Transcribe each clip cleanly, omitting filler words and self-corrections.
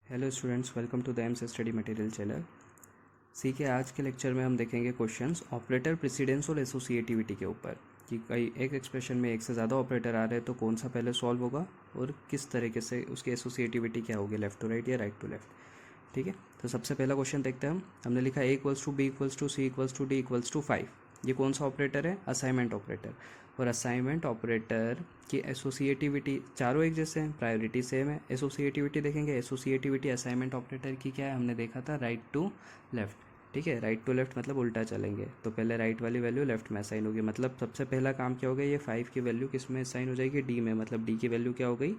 Hello students, welcome to the AIMS study material channel. C के आज के lecture में हम देखेंगे क्वेश्चंस ऑपरेटर प्रेसिडेंस और एसोसिएटिविटी के ऊपर कि कई एक एक्सप्रेशन में एक से ज़्यादा ऑपरेटर आ रहे हैं तो कौन सा पहले सॉल्व होगा और किस तरीके से उसकी एसोसिएटिविटी क्या होगी, लेफ्ट टू राइट या राइट टू लेफ्ट। ठीक है, तो सबसे पहला क्वेश्चन देखते हैं हमने लिखा a equals to b equals to c equals to d equals to 5। ये कौन सा ऑपरेटर है? Assignment operator. और असाइनमेंट ऑपरेटर की एसोसिएटिविटी चारों एक जैसे हैं, प्रायोरिटी सेम है। एसोसिएटिविटी देखेंगे, एसोसिएटिविटी असाइनमेंट ऑपरेटर की क्या है, हमने देखा था राइट टू लेफ्ट। ठीक है, राइट टू लेफ्ट मतलब उल्टा चलेंगे, तो पहले राइट वाली वैल्यू लेफ्ट में असाइन होगी। मतलब सबसे पहला काम क्या हो गया, ये 5 की वैल्यू किस में असाइन हो जाएगी? डी में। मतलब डी की वैल्यू क्या हो गई?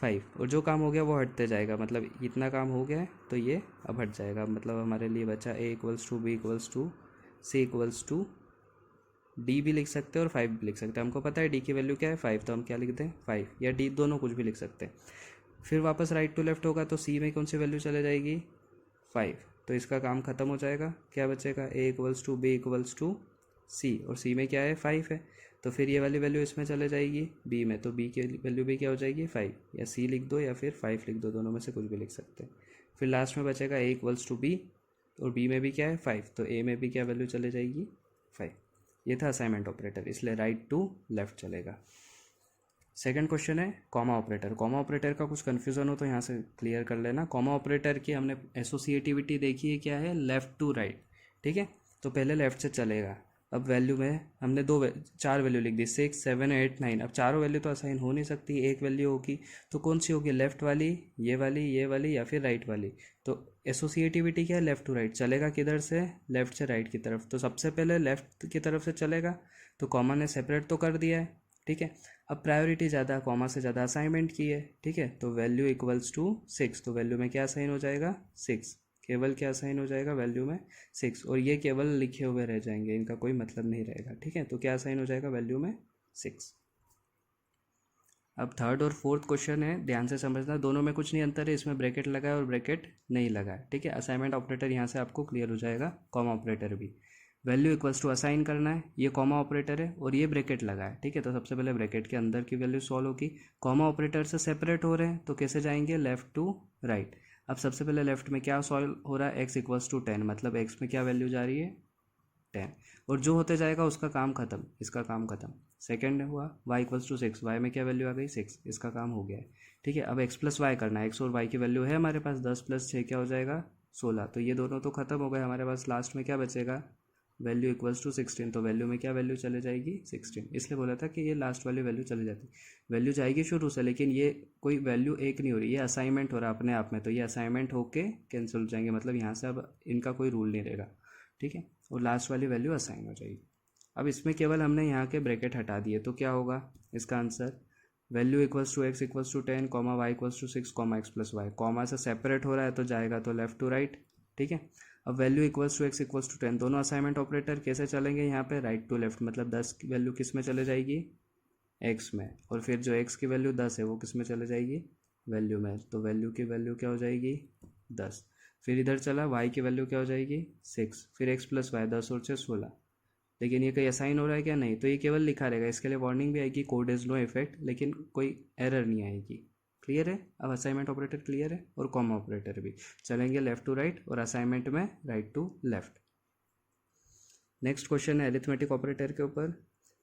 5। और जो काम हो गया वो हटते जाएगा, मतलब इतना काम हो गया है तो ये अब हट जाएगा। मतलब हमारे लिए बचा a equals to b equals to c equals to d भी लिख सकते हैं और 5 भी लिख सकते हैं। हमको पता है डी की वैल्यू क्या है? 5, तो हम क्या लिख दें? 5 या डी, दोनों कुछ भी लिख सकते हैं। फिर वापस राइट टू लेफ्ट होगा तो सी में कौन सी वैल्यू चले जाएगी? 5। तो इसका काम खत्म हो जाएगा। क्या बचेगा? A equals to b equals to c, और सी में क्या है? 5 है। तो फिर ये वाली वैल्यू इसमें चले जाएगी बी में, तो बी की वैल्यू भी क्या हो जाएगी? 5। या सी लिख दो या फिर 5 लिख दो, दोनों में से कुछ भी लिख सकते हैं। फिर लास्ट में बचेगा ए इक्वल्स टू बी, और बी में भी क्या है? 5, तो ए में भी क्या वैल्यू चले जाएगी? 5। ये था असाइनमेंट ऑपरेटर, इसलिए राइट टू लेफ्ट चलेगा। सेकंड क्वेश्चन है कॉमा ऑपरेटर। कॉमा ऑपरेटर का कुछ कन्फ्यूज़न हो तो यहाँ से क्लियर कर लेना। कॉमा ऑपरेटर की हमने एसोसिएटिविटी देखी है, क्या है? Left to right. ठीक है, तो पहले लेफ़्ट से चलेगा। अब वैल्यू में हमने चार वैल्यू लिख दी, 6, 7, 8, 9। अब चारों वैल्यू तो असाइन हो नहीं सकती, एक वैल्यू होगी, तो कौन सी होगी? लेफ़्ट वाली, ये वाली या फिर राइट वाली। तो एसोसिएटिविटी क्या है? Left to right. चलेगा किधर से? लेफ़्ट से राइट की तरफ। तो सबसे पहले लेफ़्ट की तरफ से चलेगा, तो कॉमा ने सेपरेट तो कर दिया है। ठीक है, अब प्रायोरिटी ज़्यादा, कॉमा से ज़्यादा असाइनमेंट की है। ठीक है, तो वैल्यू इक्वल्स टू 6, तो वैल्यू में क्या असाइन हो जाएगा? 6। केवल क्या असाइन हो जाएगा वैल्यू में? 6। और ये केवल लिखे हुए रह जाएंगे, इनका कोई मतलब नहीं रहेगा। ठीक है, तो क्या असाइन हो जाएगा वैल्यू में? 6। अब थर्ड और फोर्थ क्वेश्चन है, ध्यान से समझना, दोनों में कुछ नहीं अंतर है। इसमें ब्रैकेट लगा है और ब्रैकेट नहीं लगा है। ठीक है, असाइनमेंट ऑपरेटर यहाँ से आपको क्लियर हो जाएगा, कॉमा ऑपरेटर भी। वैल्यू इक्वल्स टू असाइन करना है, ये कॉमा ऑपरेटर है और ये ब्रैकेट लगा है। ठीक है, तो सबसे पहले ब्रैकेट के अंदर की वैल्यू सॉल्व होगी। कॉमा ऑपरेटर से सेपरेट हो रहे हैं तो कैसे जाएंगे? Left to right. अब सबसे पहले लेफ्ट में क्या सॉल्व हो रहा है? एक्स इक्वल्स टू 10, मतलब एक्स में क्या वैल्यू जा रही है? 10। और जो होते जाएगा उसका काम खत्म, इसका काम खत्म। सेकंड हुआ y इक्वल्स टू 6, वाई में क्या वैल्यू आ गई? 6, इसका काम हो गया है। ठीक है, अब x प्लस वाई करना है। एक्स और वाई की वैल्यू है हमारे पास, 10 प्लस 6 क्या हो जाएगा? 16। तो ये दोनों तो खत्म हो गए, हमारे पास लास्ट में क्या बचेगा? Value equals to 16। तो वैल्यू में क्या वैल्यू चले जाएगी? 16। इसलिए बोला था कि ये लास्ट वाली वैल्यू चली जाती। वैल्यू जाएगी शुरू से, लेकिन ये कोई वैल्यू एक नहीं हो रही, ये असाइनमेंट हो रहा है अपने आप में, तो ये असाइनमेंट होके कैंसिल हो जाएंगे। मतलब यहाँ से अब इनका कोई रूल नहीं रहेगा। ठीक है, और लास्ट वाली वैल्यू असाइन हो जाएगी। अब इसमें केवल हमने यहाँ के ब्रैकेट हटा दिए, तो क्या होगा इसका answer? Value equals to x equals to 10, comma y equals to 6, comma x plus y. Comma से सेपरेट हो रहा है तो जाएगा तो लेफ्ट टू राइट। ठीक है, अब value equals to x equals to 10, दोनों असाइनमेंट ऑपरेटर कैसे चलेंगे यहाँ पे? Right to left. मतलब 10 की वैल्यू किस में चले जाएगी? एक्स में। और फिर जो एक्स की वैल्यू 10 है वो किस में चले जाएगी? वैल्यू में। तो वैल्यू की वैल्यू क्या हो जाएगी? 10। फिर इधर चला, वाई की वैल्यू क्या हो जाएगी? 6। फिर एक्स प्लस वाई, 10 और 6 16। लेकिन ये कहीं असाइन हो रहा है क्या? नहीं, तो ये केवल लिखा रहेगा। इसके लिए वार्निंग भी आएगी, कोड इज नो इफेक्ट, लेकिन कोई एरर नहीं आएगी। क्लियर है? अब असाइनमेंट ऑपरेटर क्लियर है और कॉमा ऑपरेटर भी चलेंगे लेफ्ट टू राइट और असाइनमेंट में right to left. Next question है अरिथमेटिक ऑपरेटर के ऊपर।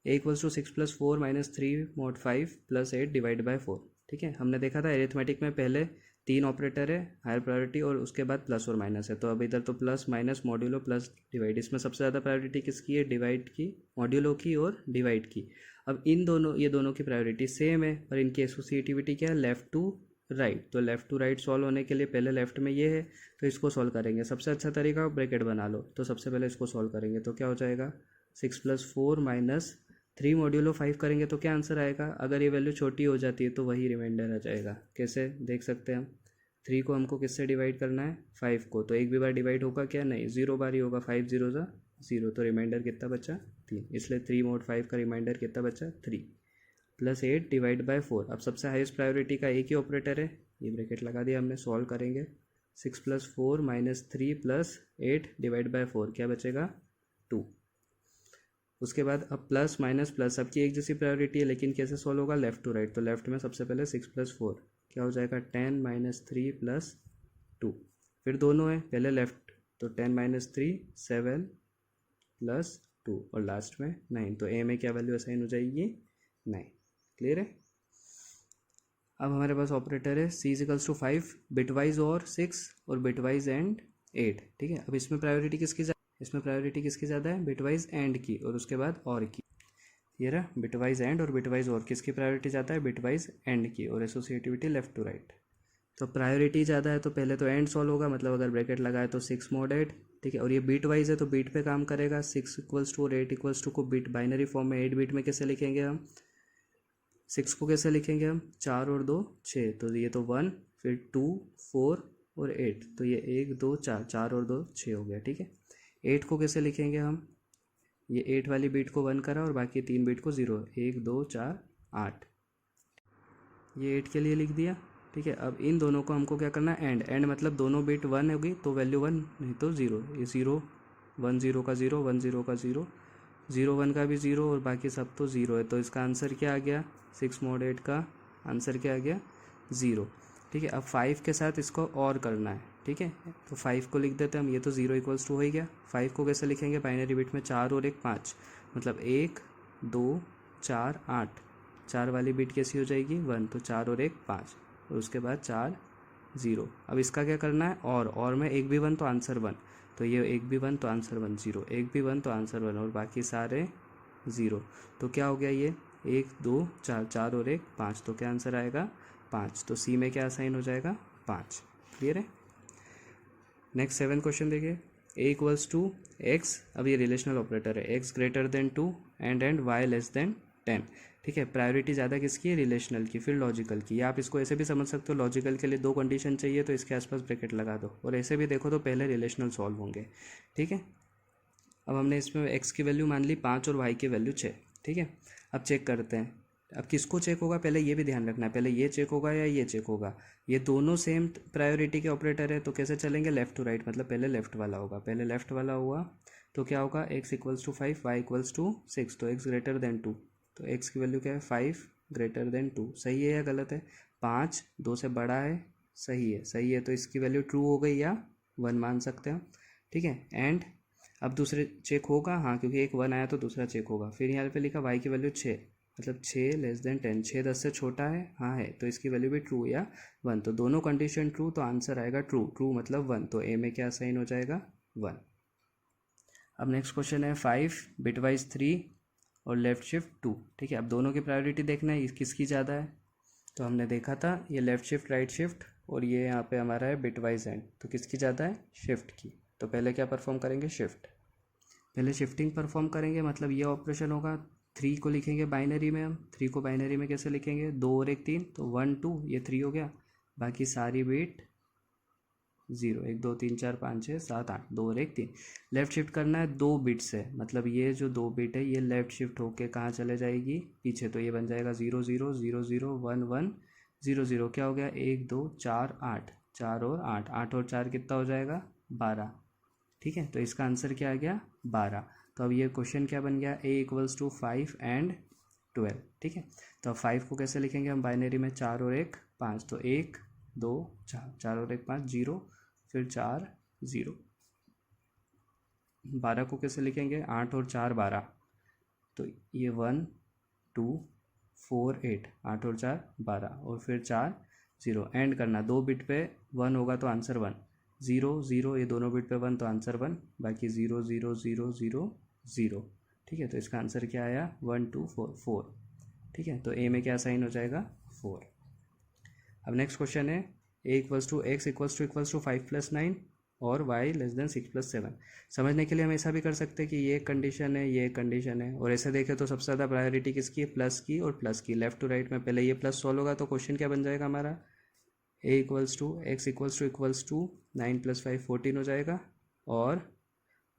A equals to 6 plus 4 minus 3 mod 5 plus 8 divide by 4। ठीक है, हमने देखा था अरिथमेटिक में पहले 3 ऑपरेटर है, हायर प्रायोरिटी, और उसके बाद प्लस और माइनस है। तो अब इधर तो plus minus modulo plus divide, इसमें सबसे ज़्यादा प्रायोरिटी किसकी है? डिवाइड की, मॉड्यूलो की और डिवाइड की। अब इन दोनों, ये दोनों की प्रायोरिटी सेम है, पर इनकी एसोसिएटिविटी क्या है? Left to right. तो लेफ्ट टू राइट सॉल्व होने के लिए पहले लेफ्ट में ये है तो इसको सॉल्व करेंगे। सबसे अच्छा तरीका ब्रैकेट बना लो, तो सबसे पहले इसको सॉल्व करेंगे तो क्या हो जाएगा? 6 प्लस 4 माइनस 3 मॉड्यूलो 5 करेंगे तो क्या आंसर आएगा? अगर ये वैल्यू छोटी हो जाती है तो वही रिमाइंडर आ जाएगा। कैसे देख सकते हैं हम? 3 को हमको किससे डिवाइड करना है? 5 को। तो एक भी बार डिवाइड होगा क्या? नहीं, 0 बार ही होगा। 5 0 ज़ा 0, तो रिमाइंडर कितना बचा? 3। इसलिए 3 mod 5 का रिमाइंडर कितना बचा? 3 प्लस 8 डिवाइड बाई 4। अब सबसे हाईएस्ट प्रायोरिटी का एक ही ऑपरेटर है, ये ब्रैकेट लगा दिया हमने। सॉल्व करेंगे, 6 plus 4 minus 3 plus 8 divide by 4, क्या बचेगा? 2। उसके बाद अब प्लस माइनस प्लस, सबकी एक जैसी प्रायोरिटी है, लेकिन कैसे सॉल्व होगा? Left to right. तो लेफ्ट में सबसे पहले 6 प्लस 4 क्या हो जाएगा? 10 माइनस 3 प्लस 2, फिर दोनों है, पहले लेफ्ट तो 10 माइनस 3 7 प्लस 2 और लास्ट में 9, तो ए में क्या वैल्यू असाइन हो जाएगी 9। क्लियर है। अब हमारे पास ऑपरेटर है सी इजिकल्स टू 5 बिटवाइज और 6 और बिटवाइज एंड 8। ठीक है, अब इसमें प्रायोरिटी किसकी ज़्यादा है, बिटवाइज एंड की और उसके बाद और की। ये रहा बिटवाइज एंड और बिटवाइज और, किसकी प्रायोरिटी ज़्यादा है, बिटवाइज एंड की, और एसोसिएटिविटी लेफ्ट टू राइट। तो प्रायोरिटी ज़्यादा है तो पहले तो एंड सॉल्व होगा, मतलब अगर ब्रैकेट लगाए तो 6 mod 8। ठीक है, और ये बीट वाइज है तो बीट पे काम करेगा, 6 इक्वल्स टू और 8 इक्वल्स टू को बीट बाइनरी फॉर्म में 8 बीट में कैसे लिखेंगे हम, 6 को कैसे लिखेंगे हम, 4 और 2 6, तो ये तो 1 फिर 2 4 और 8, तो ये 1 2 4, 4 और 2 6 हो गया। ठीक है, 8 को कैसे लिखेंगे हम, ये 8 वाली बीट को 1 करा और बाकी 3 बीट को 0, 1 2 4 8, ये 8 के लिए लिख दिया। ठीक है, अब इन दोनों को हमको क्या करना है, एंड मतलब दोनों बीट 1 होगी तो वैल्यू 1 नहीं तो 0, ये 0 1 0 का 0 1 0 का 0 0 1 का भी 0 और बाकी सब तो 0 है, तो इसका आंसर क्या आ गया, 6 mod 8 का आंसर क्या आ गया 0। ठीक है, अब 5 के साथ इसको और करना है। ठीक है, तो 5 को लिख देते हैं हम, ये तो 0 इक्वल्स टू हो ही गया। 5 को कैसे लिखेंगे, बाइनरी बिट में 4 और 1 5, मतलब 1 2 4 8, 4 वाली बिट कैसी हो जाएगी 1, तो 4 और 1 5 और उसके बाद 4 0। अब इसका क्या करना है, और में एक भी 1 तो आंसर 1, तो ये एक भी 1 तो आंसर 1 0, एक भी 1 तो आंसर 1 और बाकी सारे 0, तो क्या हो गया ये 1 2 4, 4 और 1 5, तो क्या आंसर आएगा 5, तो सी में क्या असाइन हो जाएगा 5। क्लियर है। नेक्स्ट 7 क्वेश्चन देखिए, ए इक्वल्स टू एक्स, अब ये रिलेशनल ऑपरेटर है, x greater than 2 and y less than 10। ठीक है, प्रायोरिटी ज़्यादा किसकी है, रिलेशनल की, फिर लॉजिकल की, या आप इसको ऐसे भी समझ सकते हो, लॉजिकल के लिए 2 कंडीशन चाहिए तो इसके आसपास ब्रैकेट लगा दो, और ऐसे भी देखो तो पहले रिलेशनल सॉल्व होंगे। ठीक है, अब हमने इसमें एक्स की वैल्यू मान ली 5 और वाई की वैल्यू 6। ठीक है, अब चेक करते हैं, अब किसको चेक होगा, पहले ये भी ध्यान रखना है, पहले ये चेक होगा या ये चेक होगा, ये दोनों सेम प्रायोरिटी के ऑपरेटर है तो कैसे चलेंगे, लेफ्ट टू राइट, मतलब पहले लेफ्ट वाला होगा, पहले लेफ्ट वाला हुआ तो क्या होगा, x equals to 5 y equals to 6, तो एक्स ग्रेटर देन 2, तो एक्स की वैल्यू क्या है 5 ग्रेटर देन 2, सही है या गलत है, 5 2 से बड़ा है, सही है, सही है, तो इसकी वैल्यू ट्रू हो गई या 1 मान सकते हैं। ठीक है, एंड अब दूसरे चेक होगा, हाँ क्योंकि एक 1 आया तो दूसरा चेक होगा, फिर यहाँ पे लिखा वाई की वैल्यू 6, मतलब 6 लेस देन 10, 6 10 से छोटा है, हाँ है, तो इसकी वैल्यू भी ट्रू या 1, तो दोनों कंडीशन ट्रू तो आंसर आएगा ट्रू, ट्रू मतलब 1, तो ए में क्या साइन हो जाएगा 1। अब नेक्स्ट क्वेश्चन है 5 बिटवाइज 3 और लेफ्ट शिफ्ट 2। ठीक है, अब दोनों की प्रायोरिटी देखना है किसकी ज़्यादा है, तो हमने देखा था ये लेफ्ट शिफ्ट राइट शिफ्ट और ये यहाँ पे हमारा है बिटवाइज एंड, तो किसकी ज़्यादा है, शिफ्ट की, तो पहले क्या परफॉर्म करेंगे, शिफ्ट, पहले शिफ्टिंग परफॉर्म करेंगे, मतलब ये ऑपरेशन होगा, 3 को लिखेंगे बाइनरी में, हम 3 को बाइनरी में कैसे लिखेंगे, 2 और 1 3, तो 1 2 ये 3 हो गया, बाकी सारी बीट 0 1 2 3 4 5 6 7 8, 2 और 1 3, लेफ्ट शिफ्ट करना है 2 बिट से, मतलब ये जो 2 बिट है ये लेफ्ट शिफ्ट होके कहाँ चले जाएगी, पीछे, तो ये बन जाएगा 0 0 0 0 1 1 0 0, क्या हो गया 1 2 4 8, 4 और 8, 8 और 4 कितना हो जाएगा 12। ठीक है, तो इसका आंसर क्या आ गया 12, तो अब ये क्वेश्चन क्या बन गया, ए इक्वल्स टू 5 एंड 12। ठीक है, तो अब 5 को कैसे लिखेंगे हम, बाइनरी में 4 और 1 5, तो 1 2 4, 4 और 1 5 0, फिर 4 0। 12 को कैसे लिखेंगे, 8 और 4 12, तो ये 1 2 4 8, 8 और 4 12 और फिर 4 0, एंड करना, 2 बिट पे 1 होगा तो आंसर 1, 0 0 ये दोनों बिट पे 1 तो आंसर 1, बाकी 0 0 0 0 0। ठीक है, तो इसका आंसर क्या आया 1 2 4 4। ठीक है, तो ए में क्या साइन हो जाएगा 4। अब नेक्स्ट क्वेश्चन है a equals to x equals to 5 + 9 और वाई लेस देन 6 + 7। समझने के लिए हम ऐसा भी कर सकते हैं कि ये कंडीशन है ये कंडीशन है, और ऐसे देखें तो सबसे ज़्यादा प्रायोरिटी किसकी है, प्लस की और प्लस की, लेफ्ट टू राइट में पहले ये प्लस सॉल्व होगा तो क्वेश्चन क्या बन जाएगा हमारा, a equals to x equals to 9 + 5 14 हो जाएगा, और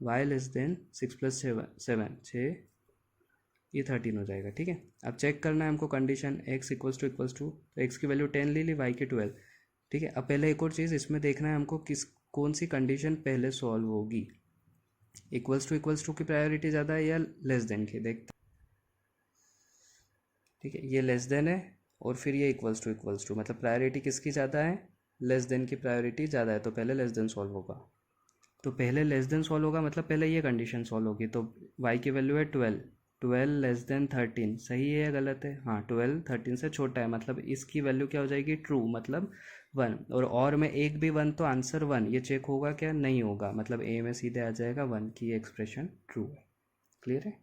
y लेस देन 6 + 7 6, ये 13 हो जाएगा। ठीक है, अब चेक करना है हमको कंडीशन x इक्वल्स टू, तो x की वैल्यू 10 ले ली, y की 12। ठीक है, अब पहले एक और चीज़ इसमें देखना है हमको कौन सी कंडीशन पहले सॉल्व होगी, इक्वल्स टू की प्रायोरिटी ज़्यादा है या लेस देन की, देखते। ठीक है, ये लेस देन है और फिर ये इक्वल्स टू, मतलब प्रायोरिटी किसकी ज़्यादा है, लेस देन की प्रायोरिटी ज़्यादा है तो पहले लेस देन सॉल्व होगा। तो पहले लेस देन सॉल्व होगा मतलब पहले ये कंडीशन सॉल्व होगी। तो y की वैल्यू है 12, 12 लेस देन 13, सही है या गलत है? हाँ, 12 13 से छोटा है, मतलब इसकी वैल्यू क्या हो जाएगी? ट्रू, मतलब 1। और में एक भी 1 तो आंसर 1, ये चेक होगा क्या? नहीं होगा, मतलब ए में सीधे आ जाएगा 1 की ये एक्सप्रेशन ट्रू है। क्लियर है?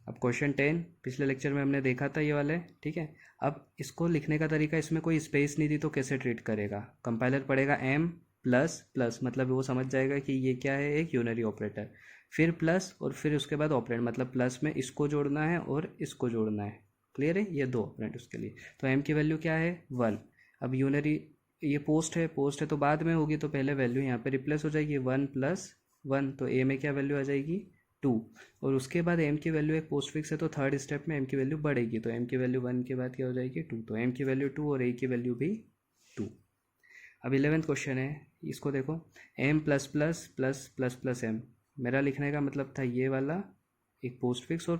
अब क्वेश्चन 10 पिछले लेक्चर में हमने देखा था ये वाले, ठीक है। अब इसको लिखने का तरीका, इसमें कोई स्पेस नहीं दी तो कैसे ट्रीट करेगा? कंपाइलर पढ़ेगा m प्लस प्लस, मतलब वो समझ जाएगा कि ये क्या है, एक यूनरी ऑपरेटर, फिर प्लस और फिर उसके बाद ऑपरेंड, मतलब प्लस में इसको जोड़ना है और इसको जोड़ना है। क्लियर है? ये दो ऑपरेंड उसके लिए। तो m की वैल्यू क्या है? 1। अब यूनरी, ये पोस्ट है तो बाद में होगी, तो पहले वैल्यू यहाँ पे रिप्लेस हो जाएगी 1 प्लस 1, तो a में क्या वैल्यू आ जाएगी? 2। और उसके बाद m की वैल्यू एक पोस्ट फिक्स है तो थर्ड स्टेप में m की वैल्यू बढ़ेगी, तो m की वैल्यू 1 के बाद क्या हो जाएगी? 2, तो m की वैल्यू 2 और a की वैल्यू भी 2। अब 11th क्वेश्चन है, इसको देखो, m plus plus plus plus plus m, मेरा लिखने का मतलब था ये वाला एक पोस्ट फिक्स और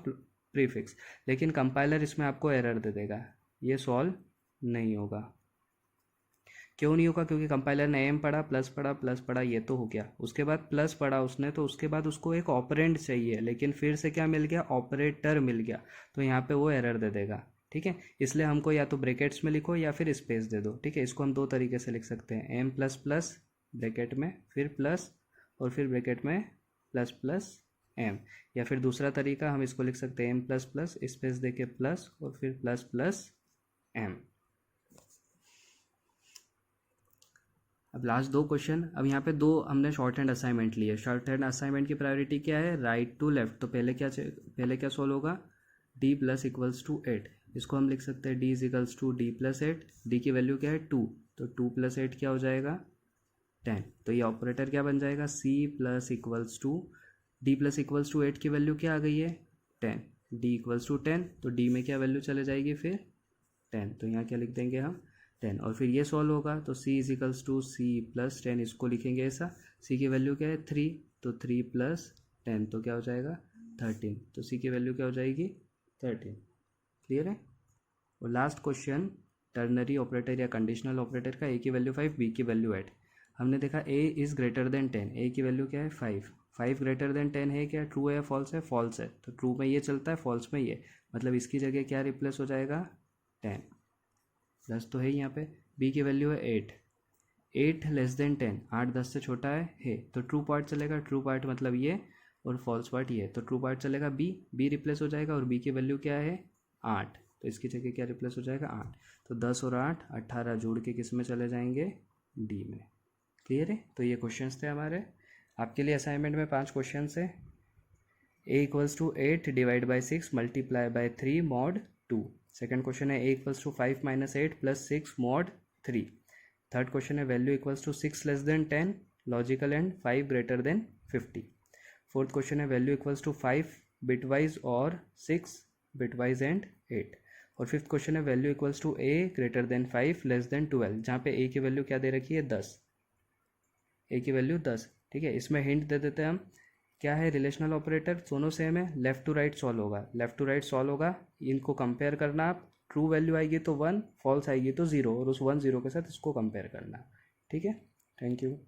प्रीफिक्स, लेकिन कंपाइलर इसमें आपको एरर दे देगा, ये सॉल्व नहीं होगा। क्यों नहीं होगा? क्योंकि कंपाइलर ने एम पढ़ा, प्लस पढ़ा, प्लस पढ़ा, ये तो हो गया, उसके बाद प्लस पढ़ा उसने, तो उसके बाद उसको एक ऑपरेंड चाहिए, लेकिन फिर से क्या मिल गया? ऑपरेटर मिल गया, तो यहाँ पे वो एरर दे देगा। ठीक है, इसलिए हमको या तो ब्रैकेट्स में लिखो या फिर स्पेस दे दो। ठीक है, इसको हम दो तरीके से लिख सकते हैं, एम प्लस प्लस ब्रैकेट में फिर प्लस और फिर ब्रैकेट में प्लस प्लस एम, या फिर दूसरा तरीका हम इसको लिख सकते हैं एम प्लस प्लस स्पेस दे के प्लस और फिर प्लस प्लस एम। अब लास्ट दो क्वेश्चन, अब यहाँ पे दो हमने शॉर्ट हैंड असाइनमेंट लिए। शॉर्ट हैंड असाइनमेंट की प्रायोरिटी क्या है? राइट टू लेफ्ट, तो पहले क्या सोल्व होगा? d प्लस इक्वल्स टू 8, इसको हम लिख सकते हैं d is equals to d plus 8, d की वैल्यू क्या है? 2, तो 2 प्लस 8 क्या हो जाएगा? 10, तो ये ऑपरेटर क्या बन जाएगा? c plus equals to d plus equals to 8 की वैल्यू क्या आ गई है? 10, d इक्वल्स टू 10, तो d में क्या वैल्यू चले जाएगी फिर? 10, तो यहाँ क्या लिख देंगे हम? 10, और फिर ये सॉल्व होगा तो c is equals to c plus 10, इसको लिखेंगे ऐसा, c की वैल्यू क्या है? 3, तो 3 प्लस 10 तो क्या हो जाएगा? 13, तो c की वैल्यू क्या हो जाएगी? 13। क्लियर है? और लास्ट क्वेश्चन, टर्नरी ऑपरेटर या कंडीशनल ऑपरेटर का, a की वैल्यू 5, b की वैल्यू 8। हमने देखा a is greater than 10, a की वैल्यू क्या है? 5, 5 ग्रेटर देन 10 है क्या? ट्रू है या फॉल्स है? फॉल्स है, तो ट्रू में ये चलता है, फॉल्स में ये, मतलब इसकी जगह क्या रिप्लेस हो जाएगा? 10, प्लस तो है यहाँ पे। b की वैल्यू है 8, 8 लेस देन 10, 8 10 से छोटा है, तो ट्रू पार्ट चलेगा, ट्रू पार्ट मतलब ये, और फॉल्स पार्ट ये, तो ट्रू पार्ट चलेगा b रिप्लेस हो जाएगा, और b की वैल्यू क्या है? 8, तो इसकी जगह क्या रिप्लेस हो जाएगा? 8, तो 10 और 8 18 जोड़ के किस में चले जाएंगे? d में। क्लियर है? तो ये क्वेश्चंस थे हमारे आपके लिए असाइनमेंट में 5 क्वेश्चन है। a equals to 8 divide by 6 multiply by 3 mod 2। Second question है a equals to 5 minus 8 plus 6 mod 3। Third question है value equals to 6 less than 10 logical and 5 greater than 50। Fourth question है value equals to 5 bitwise or 6 bitwise and 8। और fifth question है value equals to a greater than 5 less then 12, जहाँ पे a की value क्या दे रखी है? 10, a की वैल्यू 10। ठीक है, इसमें हिंट दे देते हैं हम, क्या है? रिलेशनल ऑपरेटर, दोनों सेम है, लेफ्ट टू राइट सॉल्व होगा, लेफ्ट टू राइट सॉल्व होगा, इनको कंपेयर करना आप, ट्रू वैल्यू आएगी तो 1, फॉल्स आएगी तो 0, और उस 1 0 के साथ इसको कंपेयर करना। ठीक है, थैंक यू।